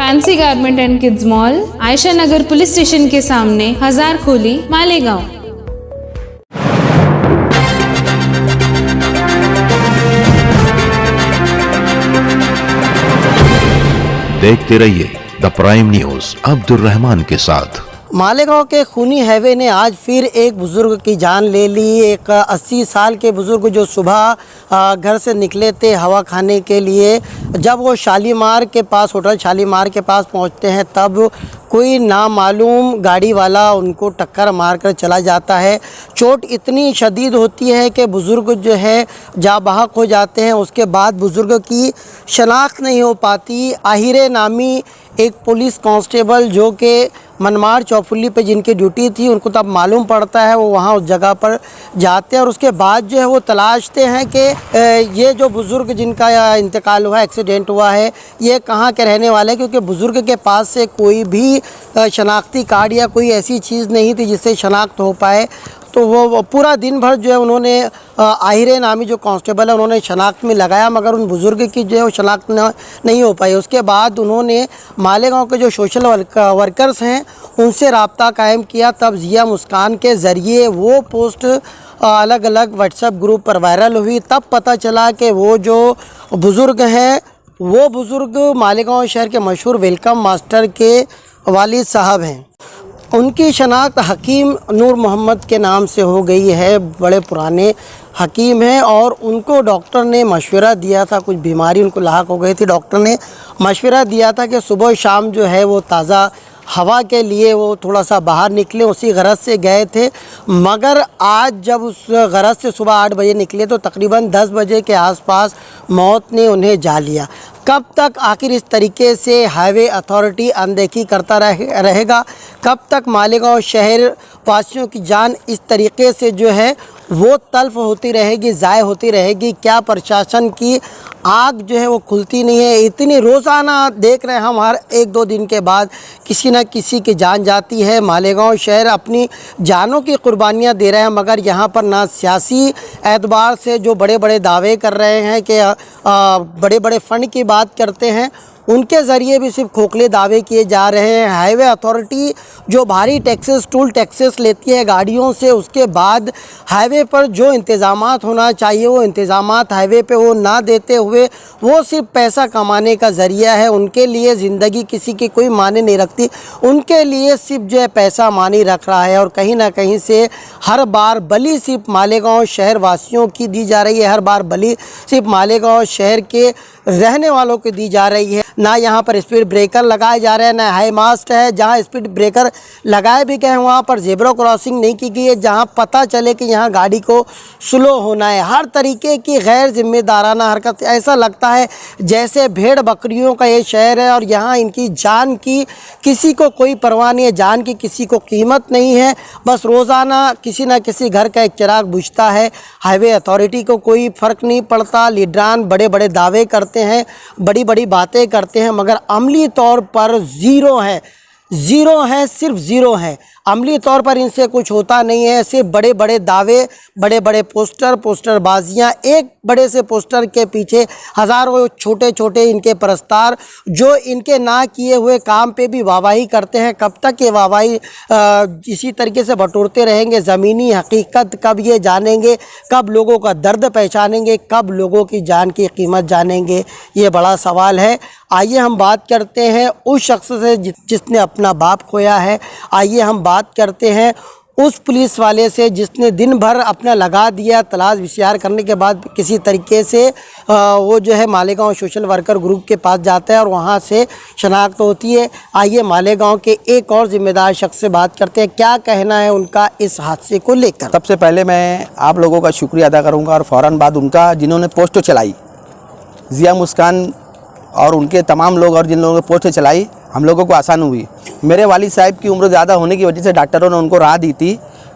Fancy garment and kids mall, Ayesha Nagar police station के सामने, हजारखोली, मालेगांव। देखते रहिए the prime news Abdul Rahman के साथ। मालेगांव के खूनी हाईवे ने आज फिर एक बुजुर्ग की जान ले ली। एक 80 साल के बुजुर्ग जो सुबह घर से निकले थे हवा खाने के लिए, जब वो शालीमार के पास, होटल शालीमार के पास पहुंचते हैं, तब कोई नामालूम गाड़ी वाला उनको टक्कर मारकर चला जाता है। चोट इतनी शदीद होती है कि बुज़ुर्ग जो है जा बहक हो जाते हैं। उसके बाद बुज़ुर्ग की शनाख्त नहीं हो पाती। आहिरे नामी एक पुलिस कांस्टेबल जो कि मनमाड़ चौफुली पे जिनकी ड्यूटी थी, उनको तब मालूम पड़ता है, वो वहाँ उस जगह पर जाते हैं और उसके बाद जो है वो तलाशते हैं कि ये जो बुज़ुर्ग जिनका इंतकाल हुआ, एक्सीडेंट हुआ है, ये कहाँ के रहने वाले हैं, क्योंकि बुज़ुर्ग के पास से कोई भी शनाख्ती कार्ड या कोई ऐसी चीज़ नहीं थी जिससे शनाख्त हो पाए। तो वो पूरा दिन भर जो है उन्होंने आहिरे नामी जो कांस्टेबल है उन्होंने शनाख्त में लगाया, मगर उन बुज़ुर्ग की जो है वो शनाख्त नहीं हो पाई। उसके बाद उन्होंने मालेगांव के जो सोशल वर्कर्स हैं उनसे रब्ता कायम किया। तब ज़िया मुस्कान के ज़रिए वो पोस्ट अलग अलग व्हाट्सएप ग्रुप पर वायरल हुई। तब पता चला कि वो जो बुज़ुर्ग हैं वो बुज़ुर्ग मालेगांव शहर के मशहूर वेलकम मास्टर के वालिद साहब हैं। उनकी शनाख्त हकीम नूर मोहम्मद के नाम से हो गई है। बड़े पुराने हकीम हैं और उनको डॉक्टर ने मशवरा दिया था, कुछ बीमारी उनको लाहक हो गई थी। डॉक्टर ने मशवरा दिया था कि सुबह शाम जो है वो ताज़ा हवा के लिए वो थोड़ा सा बाहर निकले। उसी गरज से गए थे, मगर आज जब उस गरज से सुबह 8 बजे निकले तो तकरीबन 10 बजे के आसपास मौत ने उन्हें जा लिया। कब तक आखिर इस तरीके से हाईवे अथॉरिटी अनदेखी करता रहेगा? कब तक मालेगांव शहर वासियों की जान इस तरीके से जो है वो तल्फ होती रहेगी, ज़ाय होती रहेगी? क्या प्रशासन की आग जो है वो खुलती नहीं है? इतनी रोज़ाना देख रहे हैं हम, हर 1-2 दिन के बाद किसी न किसी की जान जाती है। मालेगांव शहर अपनी जानों की कुर्बानियाँ दे रहे हैं, मगर यहाँ पर ना सियासी एतबार से जो बड़े बड़े दावे कर रहे हैं कि बड़े बड़े फ़ंड की बात करते हैं, उनके ज़रिए भी सिर्फ खोखले दावे किए जा रहे हैं। हाईवे अथॉरिटी जो भारी टैक्सेस, टूल टैक्सेस लेती है गाड़ियों से, उसके बाद हाईवे पर जो इंतज़ामात होना चाहिए वो इंतज़ामात हाईवे पे वो ना देते हुए वो सिर्फ पैसा कमाने का ज़रिया है। उनके लिए ज़िंदगी किसी की कोई मायने नहीं रखती, उनके लिए सिर्फ जो है पैसा मानी रख रहा है। और कहीं ना कहीं से हर बार बलि सिर्फ मालेगांव शहर वासियों की दी जा रही है, हर बार बलि सिर्फ मालेगांव शहर के रहने वालों को दी जा रही है। ना यहाँ पर स्पीड ब्रेकर लगाए जा रहे हैं, ना हाई मास्ट है। जहाँ स्पीड ब्रेकर लगाए भी गए वहाँ पर ज़ेब्रा क्रॉसिंग नहीं की गई है, जहाँ पता चले कि यहाँ गाड़ी को स्लो होना है। हर तरीके की गैर जिम्मेदाराना हरकत। ऐसा लगता है जैसे भेड़ बकरियों का ये शहर है और यहाँ इनकी जान की किसी को कोई परवाह नहीं है, जान की किसी को कीमत नहीं है। बस रोज़ाना किसी न किसी घर का एक चिराग बुझता है। हाईवे अथॉरिटी को कोई फ़र्क नहीं पड़ता। लीडरान बड़े बड़े दावे करते हैं, बड़ी बड़ी बातें करते हैं, मगर अमली तौर पर ज़ीरो है, सिर्फ ज़ीरो है। अमली तौर पर इनसे कुछ होता नहीं है, सिर्फ बड़े बड़े दावे, बड़े बड़े पोस्टरबाजियाँ। एक बड़े से पोस्टर के पीछे हज़ारों छोटे छोटे इनके परस्तार जो इनके ना किए हुए काम पे भी वाहवाही करते हैं। कब तक ये वाहवाही इसी तरीके से बटोरते रहेंगे? ज़मीनी हकीकत कब ये जानेंगे? कब लोगों का दर्द पहचानेंगे? कब लोगों की जान की कीमत जानेंगे? ये बड़ा सवाल है। आइए हम बात करते हैं उस शख्स से जिसने अपना बाप खोया है। आइए हम बात करते हैं उस पुलिस वाले से जिसने दिन भर अपना लगा दिया तलाश विचार करने के बाद किसी तरीके से वो जो है मालेगांव सोशल वर्कर ग्रुप के पास जाता है और वहाँ से शनाख्त होती है। आइए मालेगांव के एक और ज़िम्मेदार शख्स से बात करते हैं, क्या कहना है उनका इस हादसे को लेकर। सबसे पहले मैं आप लोगों का शुक्रिया अदा करूँगा और फ़ौरन बाद उनका जिन्होंने पोस्ट चलाई, ज़िया मुस्कान और उनके तमाम लोग और जिन लोगों ने पोस्ट चलाई, हम लोगों को आसान हुई। मेरे वालिद साहब की उम्र ज़्यादा होने की वजह से डॉक्टरों ने उनको राह दी थी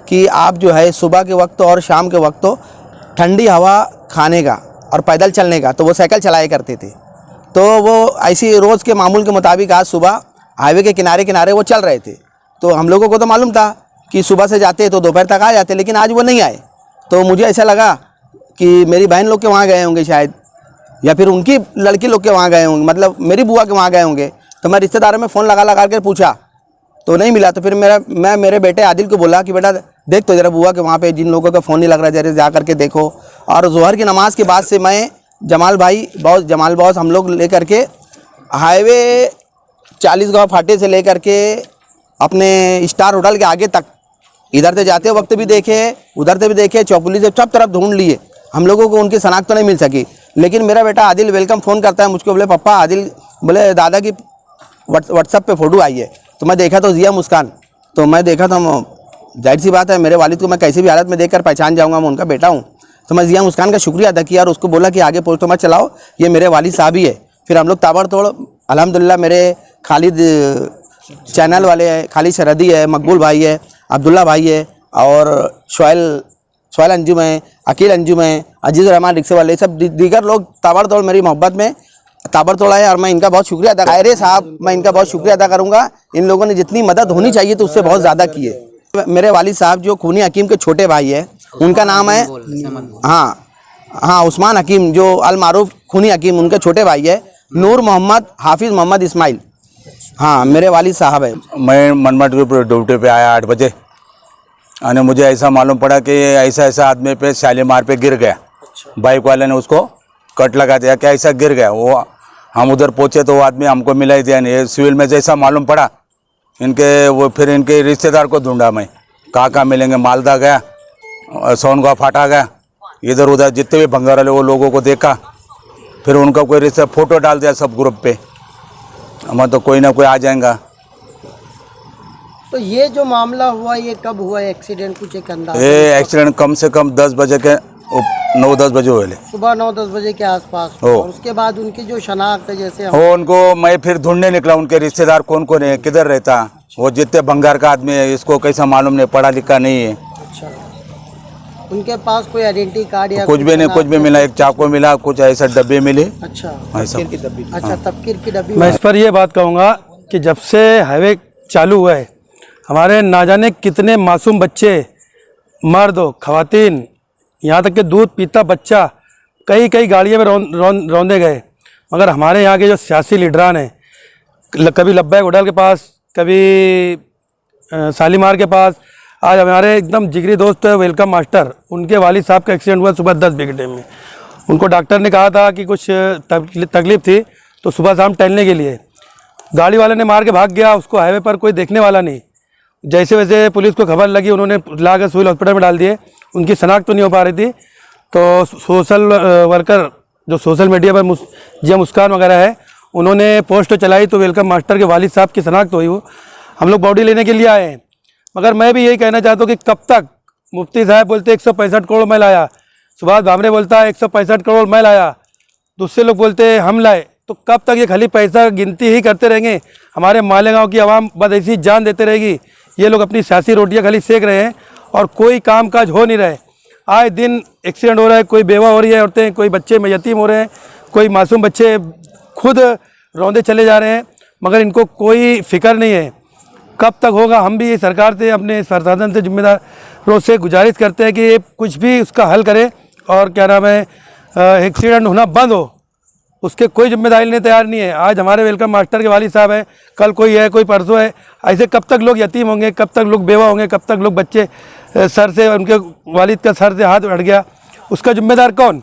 कि आप जो है सुबह के वक्त और शाम के वक्त तो ठंडी हवा खाने का और पैदल चलने का, तो वो साइकिल चलाया करते थे। तो वो ऐसी रोज़ के मामूल के मुताबिक आज सुबह हाईवे के किनारे किनारे वो चल रहे थे। तो हम लोगों को तो मालूम था कि सुबह से जाते तो दोपहर तक आ जाते, लेकिन आज वो नहीं आए। तो मुझे ऐसा लगा कि मेरी बहन लोग के वहाँ गए होंगे शायद, या फिर उनकी लड़की लोग के वहाँ गए होंगे, मतलब मेरी बुआ के वहाँ गए होंगे। तो मैं रिश्तेदारों में फ़ोन लगा कर पूछा तो नहीं मिला। तो फिर मैं मेरे बेटे आदिल को बोला कि बेटा देख तो ज़रा बुआ के वहाँ पे जिन लोगों का फ़ोन नहीं लग रहा है जरा जा करके देखो। और जोहर की नमाज के बाद से मैं जमाल बॉस हम लोग लेकर के हाईवे 40 गाँव फाटे से लेकर के अपने स्टार होटल के आगे तक इधर से जाते वक्त भी देखे, उधर से भी देखे, चौपुली से सब तरफ ढूंढ लिए। हम लोगों को उनकी शनाख्त तो नहीं मिल सकी। लेकिन मेरा बेटा आदिल वेलकम फ़ोन करता है मुझको, बोले पापा आदिल बोले दादा की व्हाट्सएप पे फ़ोटो आई है। तो मैं देखा तो जिया मुस्कान, तो मैं देखा तो जाहिर सी बात है मेरे वालिद को मैं कैसी भी हालत में देखकर पहचान जाऊँगा, मैं उनका बेटा हूँ। तो मैं जिया मुस्कान का शुक्रिया अदा किया और उसको बोला कि आगे पोस्टो मत चलाओ, ये मेरे वालिद साहब ही है। फिर हम लोग ताबड़तोड़ अल्हम्दुलिल्लाह मेरे खालिद चैनल वाले हैं, खालिद सरहदी है, मकबूल भाई है, अब्दुल्ला भाई है और सोहेल अंजुम है, अकील अंजुम है, अजीज़ रहमान रिक्शे वाले, सब दीगर लोग ताबड़तोड़ मेरी मोहब्बत में ताबड़तोड़ आए और मैं इनका बहुत शुक्रिया अदा अरे साहब मैं इनका बहुत शुक्रिया अदा करूँगा। इन लोगों ने जितनी मदद होनी चाहिए तो उससे बहुत ज़्यादा की है। मेरे वालिद साहब जो खूनी हकीम के छोटे भाई है उनका नाम है हाँ उस्मान हकीम, जो अल मारूफ खूनी हकीम उनके छोटे भाई है नूर मोहम्मद हाफिज़ मोहम्मद इस्माइल, हाँ मेरे वालिद साहब है। मैं मनमाड ड्यूटी पे आया 8 बजे और मुझे ऐसा मालूम पड़ा कि ऐसा आदमी पे शालीमार पे गिर गया। बाइक वाले ने उसको कट लगा दिया कि ऐसा गिर गया। वो हम उधर पहुँचे तो वो आदमी हमको मिला ही दिया नहीं। सिविल में जैसा मालूम पड़ा फिर इनके रिश्तेदार को ढूंढा मैं, कहाँ मिलेंगे। मालदा गया, सोनगांव फाटा गया, इधर उधर जितने भी भंगार वाले वो लोगों को देखा। फिर उनका कोई रिश्ते फ़ोटो डाल दिया सब ग्रुप पे, हम तो कोई ना कोई आ जाएगा। तो ये जो मामला हुआ ये कब हुआ एक्सीडेंट, कुछ एक अंदाजा? ये एक्सीडेंट कम से कम 10 बजे के 9-10 बजे हुए, सुबह 9-10 बजे के आसपास। हो उसके बाद उनकी जो शनाख्त है जैसे हो उनको मैं फिर ढूंढने निकला, उनके रिश्तेदार कौन कौन है, किधर रहता, वो जितने भंगार का आदमी है इसको कैसा मालूम नहीं, पढ़ा लिखा नहीं है। अच्छा, उनके पास कोई आइडेंटिटी कार्ड या कुछ भी नहीं, कुछ भी मिला, एक चाकू मिला, कुछ ऐसा डब्बे मिले। अच्छा ऐसा अच्छा तबकीर की डब्बी। मैं इस पर ये बात कहूँगा कि जब से हाईवे चालू हुआ है हमारे ना जाने कितने मासूम बच्चे, मर्द हो ख़वातीन, यहाँ तक कि दूध पीता बच्चा कई गाड़ियों में रौंदे गए। मगर हमारे यहाँ के जो सियासी लीडरान हैं, कभी लब्बैक होटल के पास, कभी शालीमार के पास, आज हमारे एकदम जिगरी दोस्त है वेलकम मास्टर, उनके वालिद साहब का एक्सीडेंट हुआ सुबह 10 बजे के टाइम में। उनको डॉक्टर ने कहा था कि कुछ तकलीफ़ थी तो सुबह शाम टहलने के लिए, गाड़ी वाले ने मार के भाग गया, उसको हाईवे पर कोई देखने वाला नहीं। जैसे वैसे पुलिस को खबर लगी, उन्होंने लाकर सिविल हॉस्पिटल में डाल दिए। उनकी शनाख्त तो नहीं हो पा रही थी, तो सोशल वर्कर जो सोशल मीडिया पर जिया मुस्कान वगैरह है उन्होंने पोस्ट चलाई तो वेलकम मास्टर के वालिद साहब की शनाख्त हुई। वो हम लोग बॉडी लेने के लिए आए हैं। मगर मैं भी यही कहना चाहता हूँ कि कब तक मुफ्ती साहब बोलते 165 करोड़ मैं लाया, सुभाष भामरे बोलता है 165 करोड़ मैं लाया, दूसरे लोग बोलते हम लाए, तो कब तक ये खाली पैसा गिनती ही करते रहेंगे? हमारे मालेगांव की आवाम बस ऐसी जान देते रहेगी। ये लोग अपनी सियासी रोटियां खाली सेक रहे हैं और कोई काम काज हो नहीं रहे। आए दिन एक्सीडेंट हो रहा है, कोई बेवा हो रही है औरतें, कोई बच्चे यतीम हो रहे हैं, कोई मासूम बच्चे खुद रौंदे चले जा रहे हैं, मगर इनको कोई फिक्र नहीं है। कब तक होगा? हम भी सरकार से, अपने प्रशासन से, जिम्मेदारों से गुजारिश करते हैं कि ये कुछ भी उसका हल करे और क्या नाम है एक्सीडेंट होना बंद हो। उसके कोई जिम्मेदारी लेने तैयार नहीं है। आज हमारे वेलकम मास्टर के वालिद साहब हैं, कल कोई है, कोई परसों है। ऐसे कब तक लोग यतीम होंगे, कब तक लोग बेवा होंगे, कब तक लोग बच्चे सर से, उनके वालिद का सर से हाथ हट गया, उसका जिम्मेदार कौन?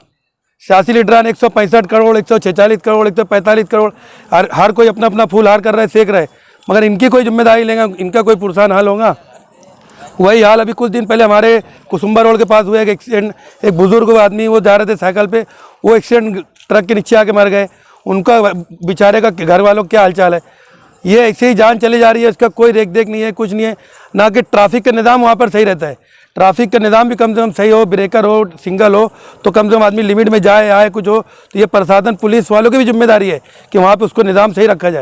सियासी लीडरान 165 करोड़, 146 करोड़, 145 करोड़, हर कोई अपना अपना फूल हार कर रहा है, सेक रहा है, मगर इनकी कोई जिम्मेदारी लेगा, इनका कोई पुरसान हल होगा? वही हाल अभी कुछ दिन पहले हमारे कुसुम्बा रोड के पास हुआ एक एक्सीडेंट। एक बुजुर्ग आदमी, वो जा रहे थे साइकिल पे, वो एक्सीडेंट ट्रक के नीचे आके मर गए। उनका बेचारे का घर वालों क्या हालचाल है? ये ऐसे ही जान चली जा रही है, इसका कोई रेख देख नहीं है, कुछ नहीं है। ना कि ट्रैफिक का निज़ाम वहाँ पर सही रहता है। ट्रैफिक का निज़ाम भी कम से कम सही हो, ब्रेकर हो, सिंगल हो, तो कम से कम आदमी लिमिट में जाए आए कुछ हो। तो ये प्रशासन पुलिस वालों की भी जिम्मेदारी है कि वहाँ पर उसको निज़ाम सही रखा जाए।